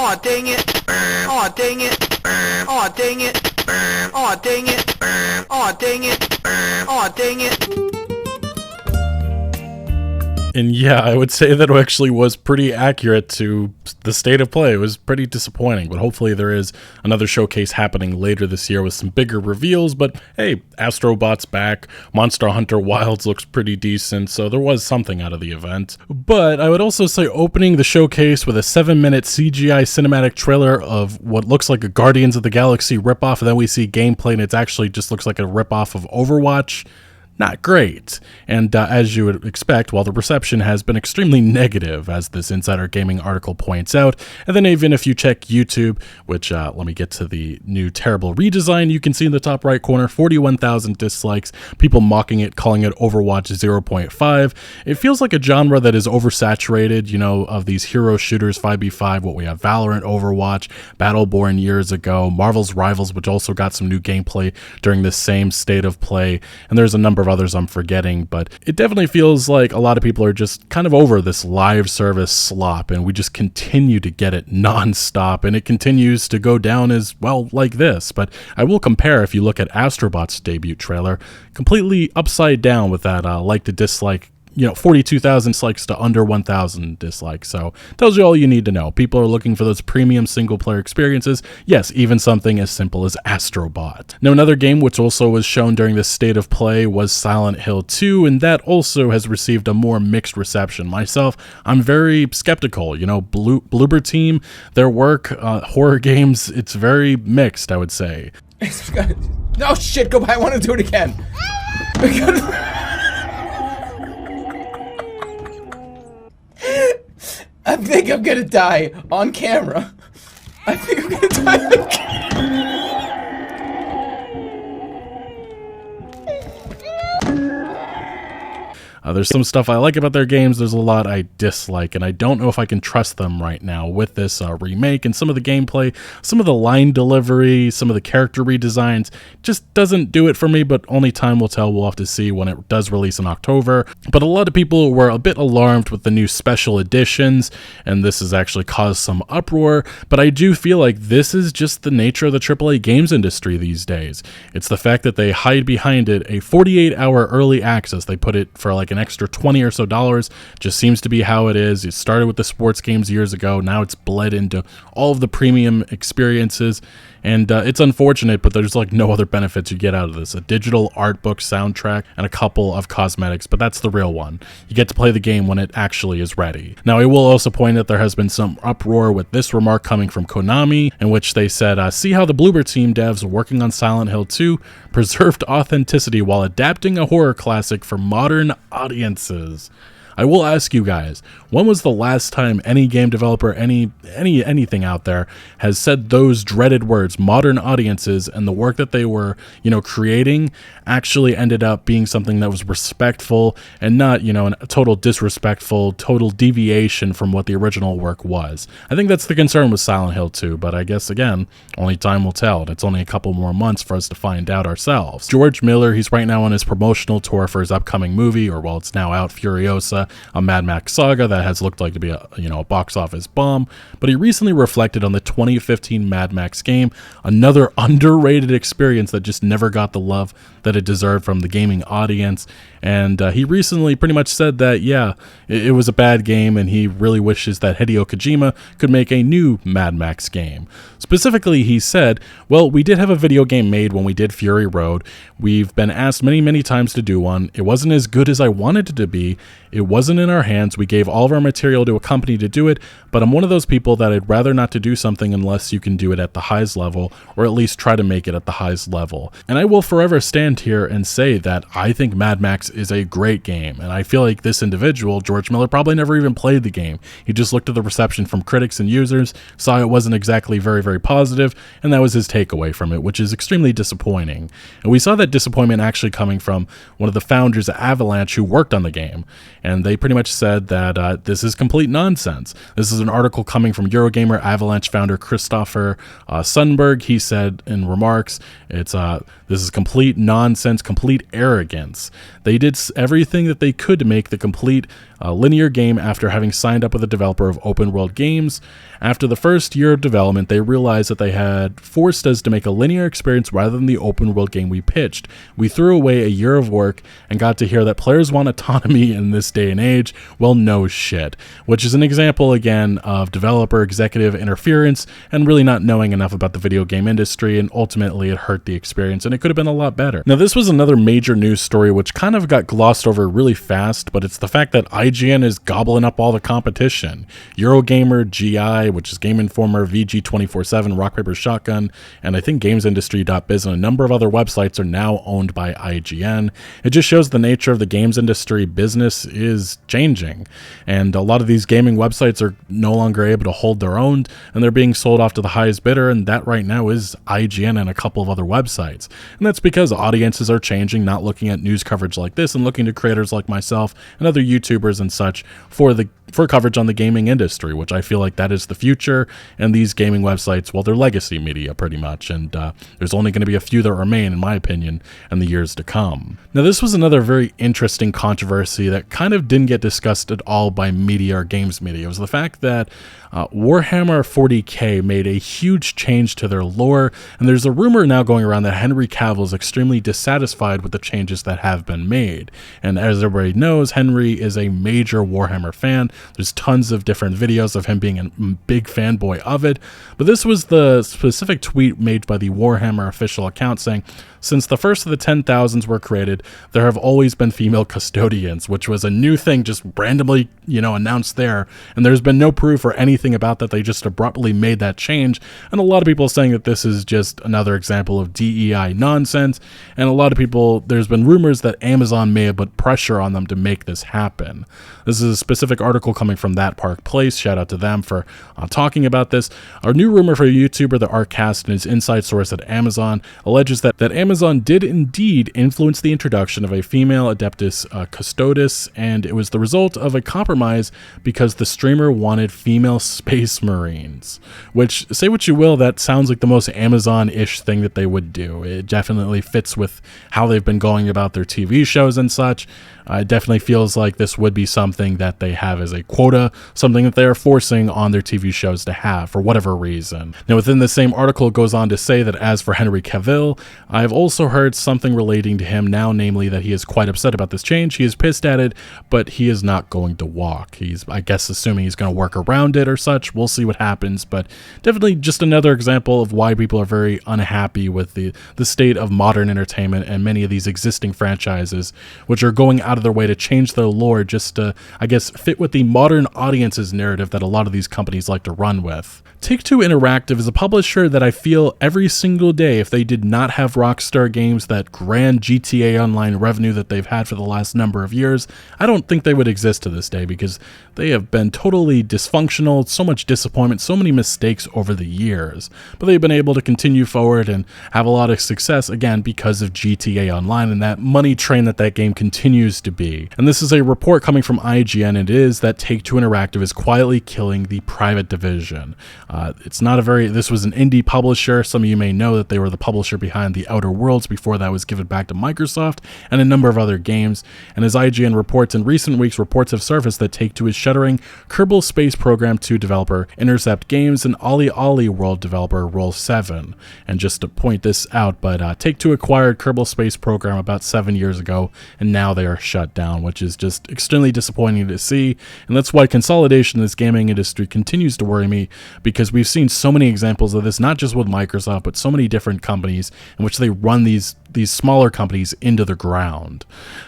Aw, dang it. Aw, dang it. Aw, dang it. Aw, dang it. Aw, dang it. Aw, dang it. And yeah, I would say that actually was pretty accurate to the state of play. It was pretty disappointing, but hopefully there is another showcase happening later this year with some bigger reveals. But hey, Astrobot's back, Monster Hunter Wilds looks pretty decent, so there was something out of the event. But I would also say opening the showcase with a 7-minute CGI cinematic trailer of what looks like a Guardians of the Galaxy ripoff, and then we see gameplay and it actually just looks like a ripoff of Overwatch. Not great. And as you would expect, while the reception has been extremely negative, as this Insider Gaming article points out, and then even if you check YouTube, which let me get to the new terrible redesign, you can see in the top right corner, 41,000 dislikes, people mocking it, calling it Overwatch 0.5. It feels like a genre that is oversaturated, you know, of these hero shooters 5v5, what we have Valorant, Overwatch, Battleborn years ago, Marvel's Rivals, which also got some new gameplay during this same state of play, and there's a number of others I'm forgetting, but it definitely feels like a lot of people are just kind of over this live service slop, and we just continue to get it non-stop, and it continues to go down as well like this. But I will compare, if you look at Astrobot's debut trailer, completely upside down with that like to dislike, you know, 42,000 dislikes to under 1,000 dislikes. So tells you all you need to know. People are looking for those premium single player experiences. Yes, even something as simple as Astrobot. Now, another game which also was shown during this state of play was Silent Hill 2, and that also has received a more mixed reception. Myself, I'm very skeptical. You know, Bloober Team, their work, horror games, it's very mixed, I would say. No shit, go back, I want to do it again. I think I'm gonna die on camera. I think I'm gonna die on camera. There's some stuff I like about their games, there's a lot I dislike, and I don't know if I can trust them right now with this remake, and some of the gameplay, some of the line delivery, some of the character redesigns, just doesn't do it for me, but only time will tell. We'll have to see when it does release in October. But a lot of people were a bit alarmed with the new special editions, and this has actually caused some uproar, but I do feel like this is just the nature of the AAA games industry these days. It's the fact that they hide behind it a 48-hour early access. They put it for like an extra $20 or so, just seems to be how it is. It started with the sports games years ago, now it's bled into all of the premium experiences, and it's unfortunate, but there's like no other benefits you get out of this. A digital art book, soundtrack, and a couple of cosmetics, but that's the real one. You get to play the game when it actually is ready. Now, I will also point out there has been some uproar with this remark coming from Konami, in which they said, see how the Bloober Team devs working on Silent Hill 2 preserved authenticity while adapting a horror classic for modern audiences. I will ask you guys, when was the last time any game developer, anything out there has said those dreaded words, modern audiences, and the work that they were, you know, creating actually ended up being something that was respectful and not, you know, a total disrespectful, total deviation from what the original work was. I think that's the concern with Silent Hill 2, but I guess, again, only time will tell, and it's only a couple more months for us to find out ourselves. George Miller, he's right now on his promotional tour for his upcoming movie, or well, it's now out, Furiosa, a Mad Max saga that has looked like to be a box office bomb, but he recently reflected on the 2015 Mad Max game, another underrated experience that just never got the love that it deserved from the gaming audience, and he recently pretty much said that, yeah, it was a bad game, and he really wishes that Hideo Kojima could make a new Mad Max game. Specifically, he said, well, we did have a video game made when we did Fury Road. We've been asked many times to do one. It wasn't as good as I wanted it to be. It wasn't in our hands. We gave all of our material to a company to do it, but I'm one of those people that I'd rather not to do something unless you can do it at the highest level, or at least try to make it at the highest level. And I will forever stand here and say that I think Mad Max is a great game, and I feel like this individual, George Miller, probably never even played the game. He just looked at the reception from critics and users, saw it wasn't exactly very positive, and that was his takeaway from it, which is extremely disappointing. And we saw that disappointment actually coming from one of the founders of Avalanche who worked on the game, and and they pretty much said that this is complete nonsense. This is an article coming from Eurogamer Avalanche founder Christopher Sundberg. He said in remarks, this is complete nonsense, complete arrogance. They did everything that they could to make the complete linear game after having signed up with a developer of open world games. After the first year of development, they realized that they had forced us to make a linear experience rather than the open world game we pitched. We threw away a year of work and got to hear that players want autonomy in this day and age. Well, no shit. Which is an example, again, of developer executive interference and really not knowing enough about the video game industry, and ultimately it hurt the experience, and it could have been a lot better. Now, this was another major news story which kind of got glossed over really fast, but it's the fact that IGN is gobbling up all the competition. Eurogamer, GI, which is Game Informer, VG247, Rock Paper Shotgun, and I think GamesIndustry.biz and a number of other websites are now owned by IGN. It just shows the nature of the games industry business is changing, and a lot of these gaming websites are no longer able to hold their own, and they're being sold off to the highest bidder, and that right now is IGN and a couple of other websites. And that's because audiences are changing, not looking at news coverage like this and looking to creators like myself and other YouTubers and such for coverage on the gaming industry, which I feel like that is the future. And these gaming websites, well, they're legacy media pretty much, and there's only going to be a few that remain, in my opinion, in the years to come. Now, this was another very interesting controversy that kind of didn't get discussed at all by media or games media. It was the fact that Warhammer 40k made a huge change to their lore, and there's a rumor now going around that Henry Cavill is extremely dissatisfied with the changes that have been made. And as everybody knows, Henry is a major Warhammer fan. There's tons of different videos of him being a big fanboy of it, but this was the specific tweet made by the Warhammer official account saying, "Since the first of the 10,000s were created, there have always been female custodians," which was a new thing just randomly, announced there. And there's been no proof or anything about that. They just abruptly made that change. And a lot of people saying that this is just another example of DEI nonsense. And a lot of people, there's been rumors that Amazon may have put pressure on them to make this happen. This is a specific article coming from That Park Place. Shout out to them for talking about this. Our new rumor for YouTuber, the Artcast, and his inside source at Amazon alleges that Amazon did indeed influence the introduction of a female Adeptus Custodes, and it was the result of a compromise because the streamer wanted female space marines. Which, say what you will, that sounds like the most Amazon-ish thing that they would do. It definitely fits with how they've been going about their TV shows and such. It definitely feels like this would be something that they have as a quota, something that they are forcing on their TV shows to have for whatever reason. Now, within the same article, it goes on to say that as for Henry Cavill, I've also heard something relating to him now, namely that he is quite upset about this change. He is pissed at it, but he is not going to walk. He's, I guess, assuming he's going to work around it or such. We'll see what happens, but definitely just another example of why people are very unhappy with the state of modern entertainment and many of these existing franchises, which are going out of their way to change their lore just to, I guess, fit with the modern audience's narrative that a lot of these companies like to run with. Take-Two Interactive is a publisher that I feel every single day, if they did not have Rockstar Games, that grand GTA Online revenue that they've had for the last number of years, I don't think they would exist to this day, because they have been totally dysfunctional, so much disappointment, so many mistakes over the years. But they've been able to continue forward and have a lot of success, again, because of GTA Online and that money train that game continues to be. And this is a report coming from IGN, and it is that Take-Two Interactive is quietly killing the private division. This was an indie publisher. Some of you may know that they were the publisher behind The Outer Worlds before that was given back to Microsoft, and a number of other games. And as IGN reports, in recent weeks, reports have surfaced that Take-Two is shuttering Kerbal Space Program 2 developer Intercept Games and Ollie Ollie World developer Roll7. And just to point this out, but Take-Two acquired Kerbal Space Program about 7 years ago, and now they are shut down, which is just extremely disappointing to see. And that's why consolidation in this gaming industry continues to worry me, because we've seen so many examples of this, not just with Microsoft, but so many different companies in which they run these smaller companies into the ground.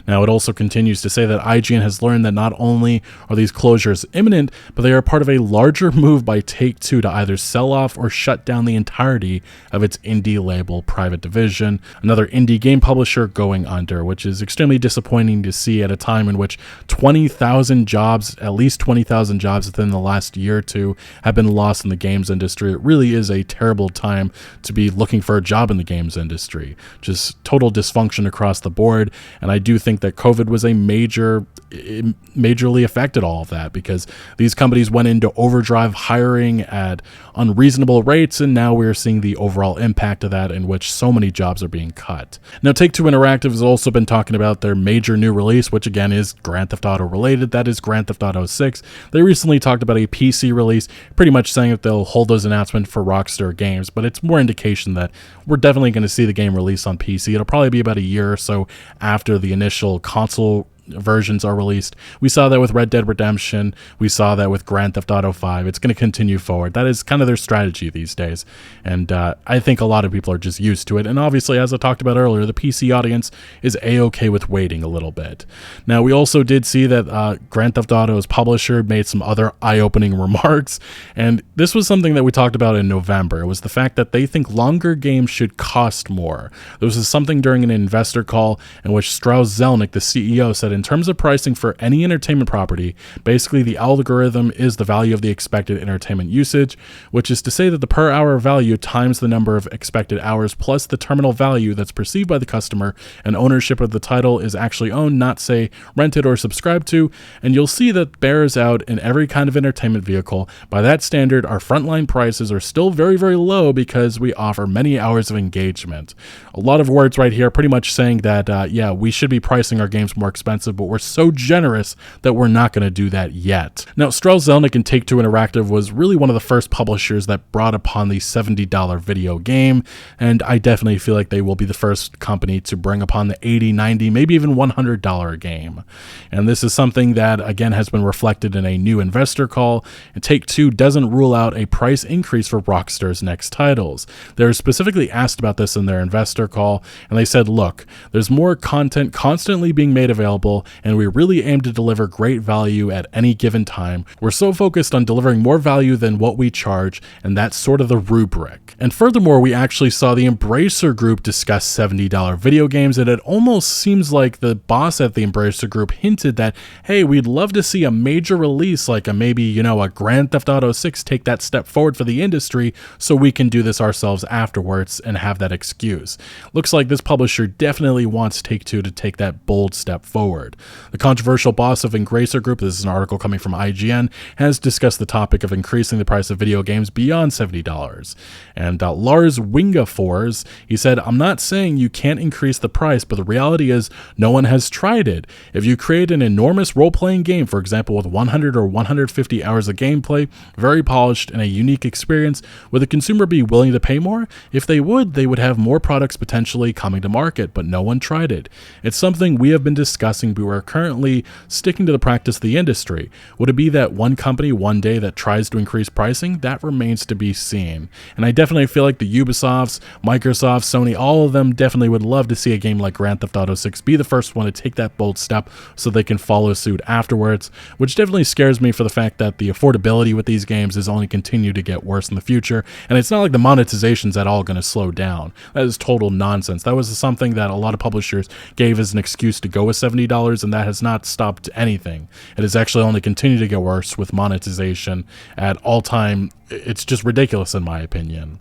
Now, it also continues to say that IGN has learned that not only are these closures imminent, but they are part of a larger move by Take-Two to either sell off or shut down the entirety of its indie label private division, another indie game publisher going under, which is extremely disappointing to see at a time in which 20,000 jobs, at least 20,000 jobs within the last year or two, have been lost in the games industry. It really is a terrible time to be looking for a job in the games industry. Just just total dysfunction across the board. And I do think that COVID was majorly affected all of that, because these companies went into overdrive hiring at unreasonable rates, and now we're seeing the overall impact of that, in which so many jobs are being cut. Now, Take-Two Interactive has also been talking about their major new release, which again is Grand Theft Auto related. That is Grand Theft Auto 6. They recently talked about a PC release, pretty much saying that they'll hold those announcements for Rockstar Games, but it's more indication that we're definitely going to see the game release on PC. It'll probably be about a year or so after the initial console versions are released. We saw that with Red Dead Redemption. We saw that with Grand Theft Auto 5. It's going to continue forward. That is kind of their strategy these days. And I think a lot of people are just used to it. And obviously, as I talked about earlier, the PC audience is A-okay with waiting a little bit. Now, we also did see that Grand Theft Auto's publisher made some other eye-opening remarks. And this was something that we talked about in November. It was the fact that they think longer games should cost more. There was something during an investor call in which Strauss Zelnick, the CEO, said, in terms of pricing for any entertainment property, basically the algorithm is the value of the expected entertainment usage, which is to say that the per hour value times the number of expected hours plus the terminal value that's perceived by the customer, and ownership of the title is actually owned, not, say, rented or subscribed to. And you'll see that bears out in every kind of entertainment vehicle. By that standard, our frontline prices are still very, very low because we offer many hours of engagement. A lot of words right here, pretty much saying that, yeah, we should be pricing our games more expensive, but we're so generous that we're not going to do that yet. Now, Strauss Zelnick and Take-Two Interactive was really one of the first publishers that brought upon the $70 video game, and I definitely feel like they will be the first company to bring upon the $80, $90, maybe even $100 game. And this is something that, again, has been reflected in a new investor call, and Take-Two doesn't rule out a price increase for Rockstar's next titles. They're specifically asked about this in their investor call, and they said, look, there's more content constantly being made available, and we really aim to deliver great value at any given time. We're so focused on delivering more value than what we charge, and that's sort of the rubric. And furthermore, we actually saw the Embracer Group discuss $70 video games, and it almost seems like the boss at the Embracer Group hinted that, hey, we'd love to see a major release like maybe a Grand Theft Auto 6 take that step forward for the industry, so we can do this ourselves afterwards and have that excuse. Looks like this publisher definitely wants Take-Two to take that bold step forward. The controversial boss of Embracer Group, this is an article coming from IGN, has discussed the topic of increasing the price of video games beyond $70. And Lars Wingefors, he said, I'm not saying you can't increase the price, but the reality is no one has tried it. If you create an enormous role-playing game, for example, with 100 or 150 hours of gameplay, very polished and a unique experience, would the consumer be willing to pay more? If they would have more products potentially coming to market, but no one tried it. It's something we have been discussing, but we're currently sticking to the practice of the industry. Would it be that one company one day that tries to increase pricing? That remains to be seen. And I definitely feel like the Ubisofts, Microsoft, Sony, all of them definitely would love to see a game like Grand Theft Auto 6 be the first one to take that bold step so they can follow suit afterwards, which definitely scares me for the fact that the affordability with these games is only continue to get worse in the future, and it's not like the monetization's at all going to slow down. That is total nonsense. That was something that a lot of publishers gave as an excuse to go with $70, and that has not stopped anything. It has actually only continued to get worse with monetization at all time. It's just ridiculous in my opinion.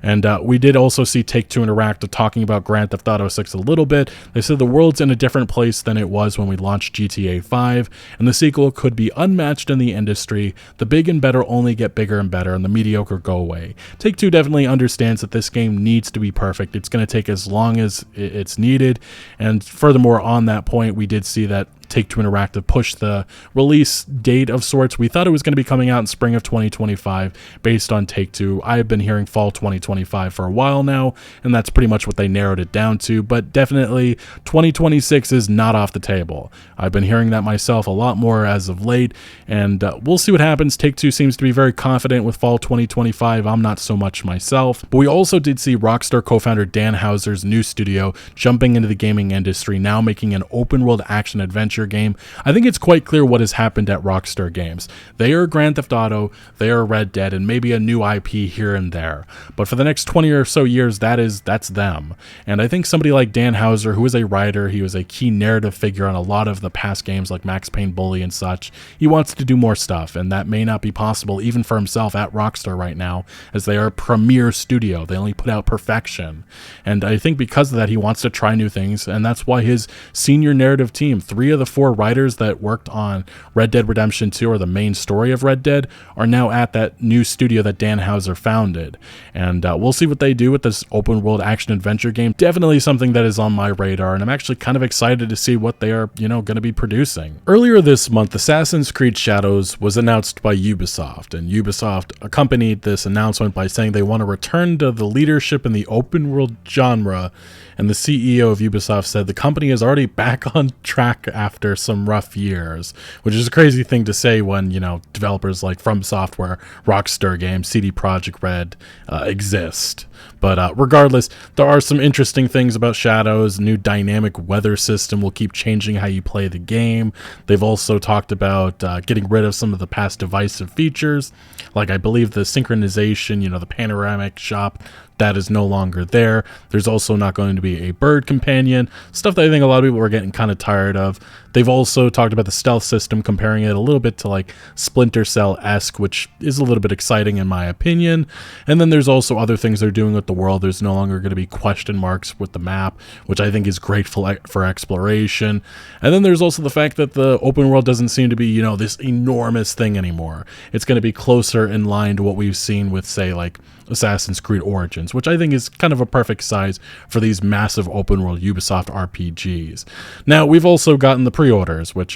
And we did also see Take-Two Interactive talking about Grand Theft Auto 6 a little bit. They said the world's in a different place than it was when we launched GTA 5, and the sequel could be unmatched in the industry. The big and better only get bigger and better, and the mediocre go away. Take-Two definitely understands that this game needs to be perfect. It's going to take as long as it's needed, and furthermore, on that point, we did see that Take-Two Interactive pushed the release date of sorts. We thought it was going to be coming out in spring of 2025 based on Take-Two. I've been hearing fall 2025 for a while now, and that's pretty much what they narrowed it down to, but definitely 2026 is not off the table. I've been hearing that myself a lot more as of late, and we'll see what happens. Take-Two seems to be very confident with fall 2025. I'm not so much myself, but we also did see Rockstar co-founder Dan Houser's new studio jumping into the gaming industry, now making an open world action adventure adventure game, I think it's quite clear what has happened at Rockstar Games. They are Grand Theft Auto, they are Red Dead, and maybe a new IP here and there. But for the next 20 or so years, that's them. And I think somebody like Dan Houser, who is a writer, he was a key narrative figure on a lot of the past games like Max Payne Bully and such, he wants to do more stuff, and that may not be possible even for himself at Rockstar right now, as they are a premier studio. They only put out perfection. And I think because of that, he wants to try new things, and that's why his senior narrative team, 3 of the 4 writers that worked on Red Dead Redemption 2 or the main story of Red Dead, are now at that new studio that Dan Houser founded. And we'll see what they do with this open world action adventure game. Definitely something that is on my radar, and I'm actually kind of excited to see what they are, going to be producing. Earlier this month, Assassin's Creed Shadows was announced by Ubisoft, and Ubisoft accompanied this announcement by saying they want to return to the leadership in the open world genre. And the CEO of Ubisoft said the company is already back on track after some rough years, which is a crazy thing to say when, developers like From Software, Rockstar Games, CD Projekt Red exist. But regardless, there are some interesting things about Shadows. New dynamic weather system will keep changing how you play the game. They've also talked about getting rid of some of the past divisive features, like I believe the synchronization, the panoramic shop, that is no longer there. There's also not going to be a bird companion, stuff that I think a lot of people are getting kind of tired of. They've also talked about the stealth system, comparing it a little bit to like Splinter Cell-esque, which is a little bit exciting in my opinion. And then there's also other things they're doing with the world. There's no longer going to be question marks with the map, which I think is great for exploration. And then there's also the fact that the open world doesn't seem to be, this enormous thing anymore. It's going to be closer in line to what we've seen with, say, like Assassin's Creed Origins, which I think is kind of a perfect size for these massive open world Ubisoft RPGs. Now, we've also gotten the pre-orders, which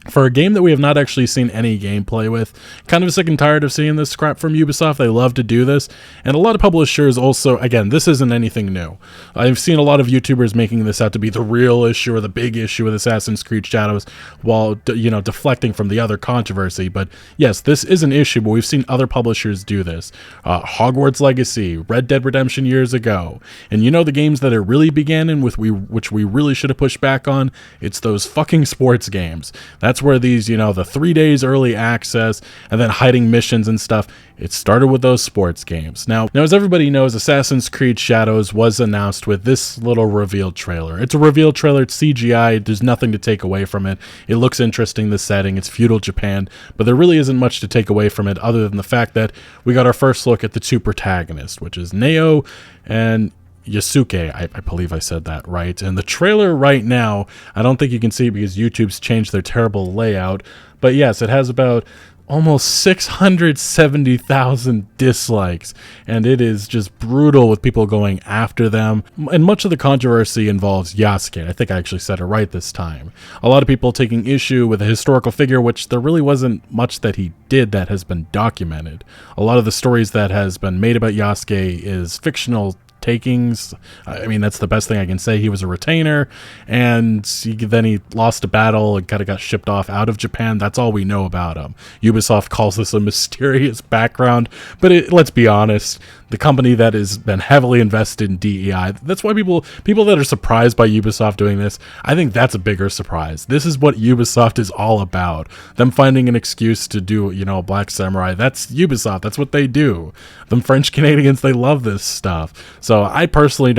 for a game that we have not actually seen any gameplay with, kind of sick and tired of seeing this crap from Ubisoft. They love to do this, and a lot of publishers also, again, this isn't anything new. I've seen a lot of YouTubers making this out to be the real issue or the big issue with Assassin's Creed Shadows, while, deflecting from the other controversy. But yes, this is an issue, but we've seen other publishers do this. Hogwarts Legacy, Red Dead Redemption years ago, and the games that it really began in, which we really should have pushed back on, it's those fucking sports games. That's where these, the 3 days early access and then hiding missions and stuff, it started with those sports games. Now, as everybody knows, Assassin's Creed Shadows was announced with this little reveal trailer. It's a reveal trailer, it's CGI, there's nothing to take away from it. It looks interesting, the setting, it's feudal Japan, but there really isn't much to take away from it other than the fact that we got our first look at the 2 protagonists, which is Neo and Yasuke, I believe I said that right. And the trailer right now, I don't think you can see it because YouTube's changed their terrible layout, but yes, it has about almost 670,000 dislikes, and it is just brutal with people going after them. And much of the controversy involves Yasuke. I think I actually said it right this time. A lot of people taking issue with a historical figure, which there really wasn't much that he did that has been documented. A lot of the stories that has been made about Yasuke is fictional takings. I mean, that's the best thing I can say. He was a retainer, and then he lost a battle and kind of got shipped off out of Japan. That's all we know about him. Ubisoft calls this a mysterious background, but let's be honest, the company that has been heavily invested in DEI, that's why people that are surprised by Ubisoft doing this, I think that's a bigger surprise. This is what Ubisoft is all about. Them finding an excuse to do, a Black Samurai. That's Ubisoft. That's what they do. Them French Canadians, they love this stuff. So I personally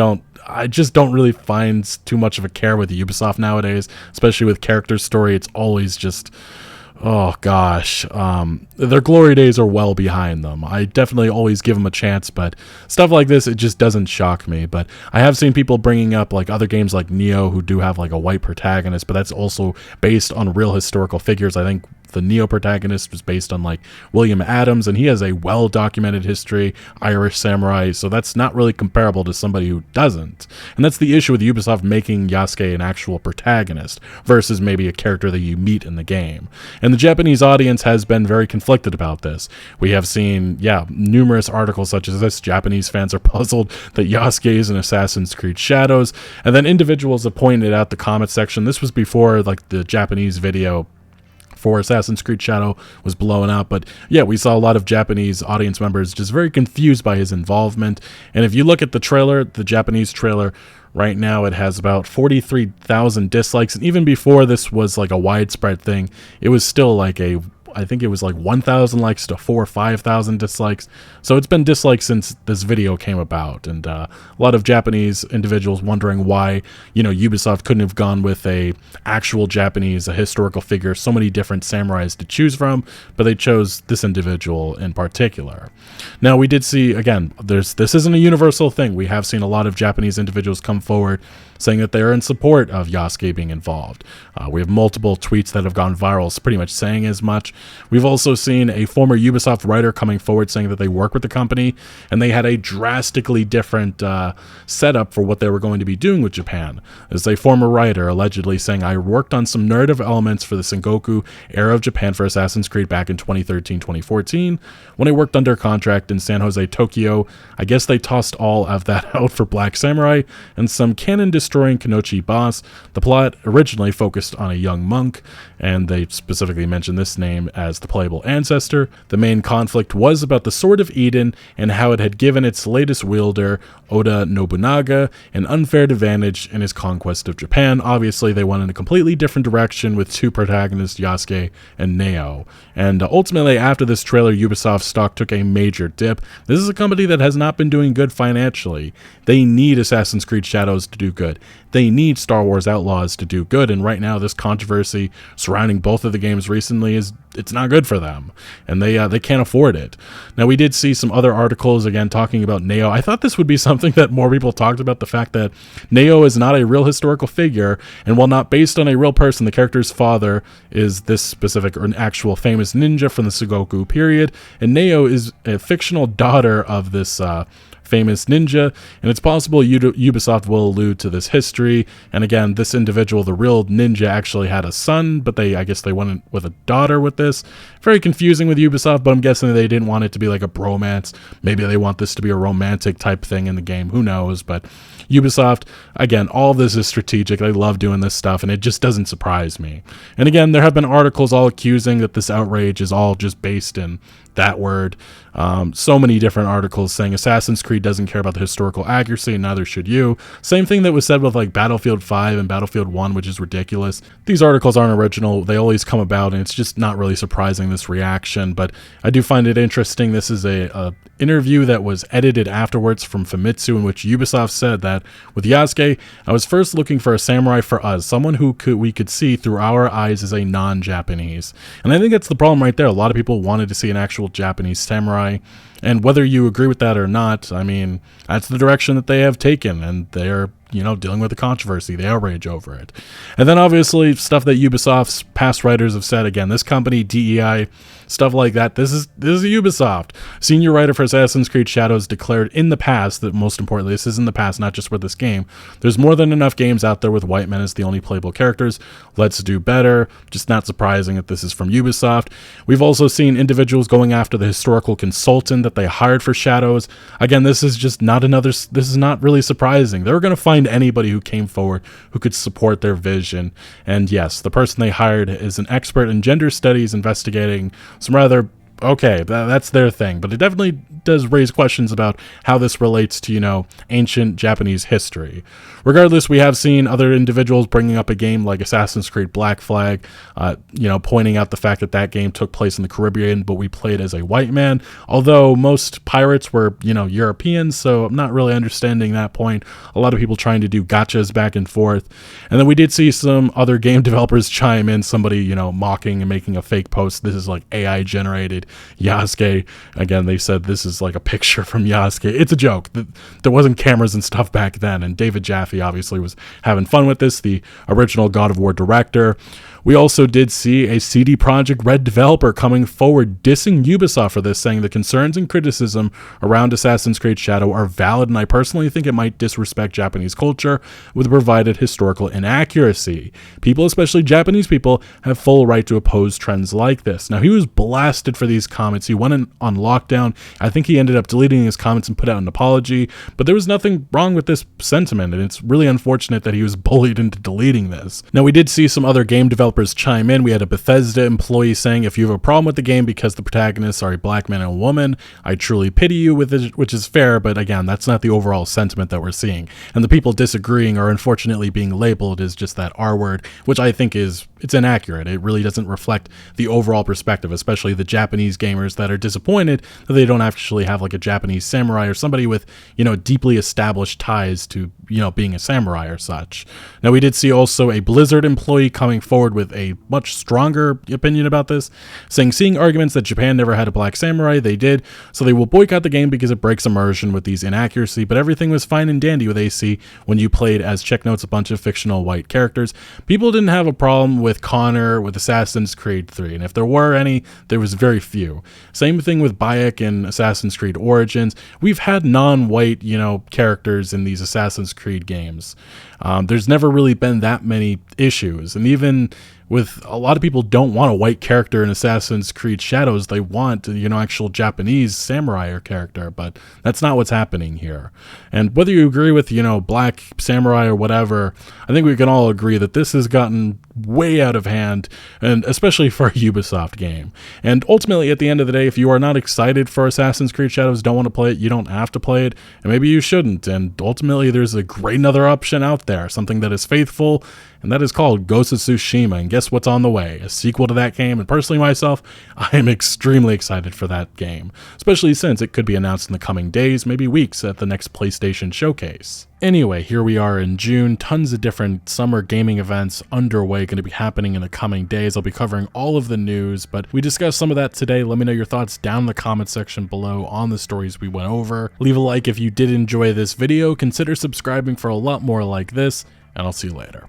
just don't really find too much of a care with Ubisoft nowadays, especially with character story. It's always just, oh gosh, their glory days are well behind them. I definitely always give them a chance, but stuff like this, it just doesn't shock me. But I have seen people bringing up like other games like Neo who do have like a white protagonist, but that's also based on real historical figures. I think the Neo protagonist was based on like William Adams, and he has a well-documented history, Irish samurai, so that's not really comparable to somebody who doesn't. And that's the issue with Ubisoft making Yasuke an actual protagonist versus maybe a character that you meet in the game. And the Japanese audience has been very conflicted about this. We have seen, numerous articles such as this. Japanese fans are puzzled that Yasuke is in Assassin's Creed Shadows, and then individuals have pointed out the comment section. This was before like the Japanese video for Assassin's Creed Shadow was blowing up. But yeah, we saw a lot of Japanese audience members just very confused by his involvement. And if you look at the trailer, the Japanese trailer, right now it has about 43,000 dislikes. And even before this was like a widespread thing, it was still like I think it was like 1,000 likes to 4,000 or 5,000 dislikes. So it's been disliked since this video came about, and a lot of Japanese individuals wondering why, Ubisoft couldn't have gone with a historical figure, so many different samurais to choose from, but they chose this individual in particular. Now, we did see, again, this isn't a universal thing. We have seen a lot of Japanese individuals come forward saying that they're in support of Yasuke being involved. We have multiple tweets that have gone viral pretty much saying as much. We've also seen a former Ubisoft writer coming forward saying that they work with the company and they had a drastically different setup for what they were going to be doing with Japan. There's a former writer allegedly saying, I worked on some narrative elements for the Sengoku era of Japan for Assassin's Creed back in 2013-2014. When I worked under contract in San Jose, Tokyo, I guess they tossed all of that out for Black Samurai and some canon-destroying Kanochi boss. The plot originally focused on a young monk, and they specifically mentioned this name as the playable ancestor. The main conflict was about the Sword of Eden and how it had given its latest wielder, Oda Nobunaga, an unfair advantage in his conquest of Japan. Obviously, they went in a completely different direction with two protagonists, Yasuke and Neo. And ultimately, after this trailer, Ubisoft stock took a major dip. This is a company that has not been doing good financially. They need Assassin's Creed Shadows to do good. They need Star Wars Outlaws to do good, and right now this controversy surrounding both of the games recently it's not good for them, and they can't afford it. Now, we did see some other articles again talking about Neo. I thought this would be something that more people talked about, the fact that Neo is not a real historical figure, and while not based on a real person, the character's father is this specific or an actual famous ninja from the Sengoku period, and Neo is a fictional daughter of this famous ninja, and it's possible Ubisoft will allude to this history. And again, this individual, the real ninja, actually had a son, but I guess they went with a daughter with this. Very confusing with Ubisoft, but I'm guessing they didn't want it to be like a bromance. Maybe they want this to be a romantic type thing in the game, who knows. But Ubisoft, again, all of this is strategic. They love doing this stuff, and it just doesn't surprise me. And again, there have been articles all accusing that this outrage is all just based in that word. So many different articles saying Assassin's Creed doesn't care about the historical accuracy, and neither should you. Same thing that was said with like Battlefield 5 and Battlefield 1, which is ridiculous. These articles aren't original. They always come about, and it's just not really surprising, this reaction. But I do find it interesting. This is a interview that was edited afterwards from Famitsu, in which Ubisoft said that with Yasuke, I was first looking for a samurai for us, someone who we could see through our eyes as a non-Japanese. And I think that's the problem right there. A lot of people wanted to see an actual Japanese samurai, and whether you agree with that or not, I mean, that's the direction that they have taken, and they're dealing with the controversy, the outrage over it. And then obviously stuff that Ubisoft's past writers have said. Again, this company, DEI, stuff like that, this is Ubisoft. Senior writer for Assassin's Creed Shadows declared in the past that, most importantly, this is in the past, not just for this game, there's more than enough games out there with white men as the only playable characters. Let's do better. Just not surprising that this is from Ubisoft. We've also seen individuals going after the historical consultant that they hired for Shadows. Again, this is not really surprising. They were going to find anybody who came forward who could support their vision. And yes, the person they hired is an expert in gender studies, investigating some rather okay, that's their thing, but it definitely does raise questions about how this relates to, ancient Japanese history. Regardless, we have seen other individuals bringing up a game like Assassin's Creed Black Flag, pointing out the fact that game took place in the Caribbean, but we played as a white man, although most pirates were, Europeans, so I'm not really understanding that point. A lot of people trying to do gotchas back and forth. And then we did see some other game developers chime in, somebody, mocking and making a fake post. This is like AI generated Yasuke. Again, they said this is like a picture from Yasuke. It's a joke. There wasn't cameras and stuff back then, and David Jaffe obviously was having fun with this, the original God of War director. We also did see a CD Projekt Red developer coming forward dissing Ubisoft for this, saying the concerns and criticism around Assassin's Creed Shadow are valid, and I personally think it might disrespect Japanese culture with provided historical inaccuracy. People, especially Japanese people, have full right to oppose trends like this. Now, he was blasted for these these comments. He went on lockdown. I think he ended up deleting his comments and put out an apology, but there was nothing wrong with this sentiment, and it's really unfortunate that he was bullied into deleting this. Now, we did see some other game developers chime in. We had a Bethesda employee saying, if you have a problem with the game because the protagonists are a black man and a woman, I truly pity you, with it, which is fair, but again, that's not the overall sentiment that we're seeing. And the people disagreeing are unfortunately being labeled as just that R word, which I think it's inaccurate. It really doesn't reflect the overall perspective, especially the Japanese gamers that are disappointed that they don't actually have like a Japanese samurai or somebody with, deeply established ties to, being a samurai or such. Now, we did see also a Blizzard employee coming forward with a much stronger opinion about this, saying, seeing arguments that Japan never had a black samurai, they did, so they will boycott the game because it breaks immersion with these inaccuracy, but everything was fine and dandy with AC when you played as, check notes, a bunch of fictional white characters. People didn't have a problem with Connor with Assassin's Creed 3, and if there were any, there was very few. Same thing with Bayek in Assassin's Creed Origins. We've had non-white, characters in these Assassin's Creed games. There's never really been that many issues, and even with a lot of people don't want a white character in Assassin's Creed Shadows. They want, actual Japanese samurai or character, but that's not what's happening here. And whether you agree with, black samurai or whatever, I think we can all agree that this has gotten way out of hand, and especially for a Ubisoft game. And ultimately, at the end of the day, if you are not excited for Assassin's Creed Shadows, don't want to play it, you don't have to play it, and maybe you shouldn't. And ultimately, there's a great another option out there, something that is faithful, and that is called Ghost of Tsushima. And guess what's on the way? A sequel to that game. And personally myself, I am extremely excited for that game, especially since it could be announced in the coming days, maybe weeks, at the next PlayStation showcase. Anyway, here we are in June, tons of different summer gaming events underway, going to be happening in the coming days. I'll be covering all of the news, but we discussed some of that today. Let me know your thoughts down in the comment section below on the stories we went over. Leave a like if you did enjoy this video, consider subscribing for a lot more like this, and I'll see you later.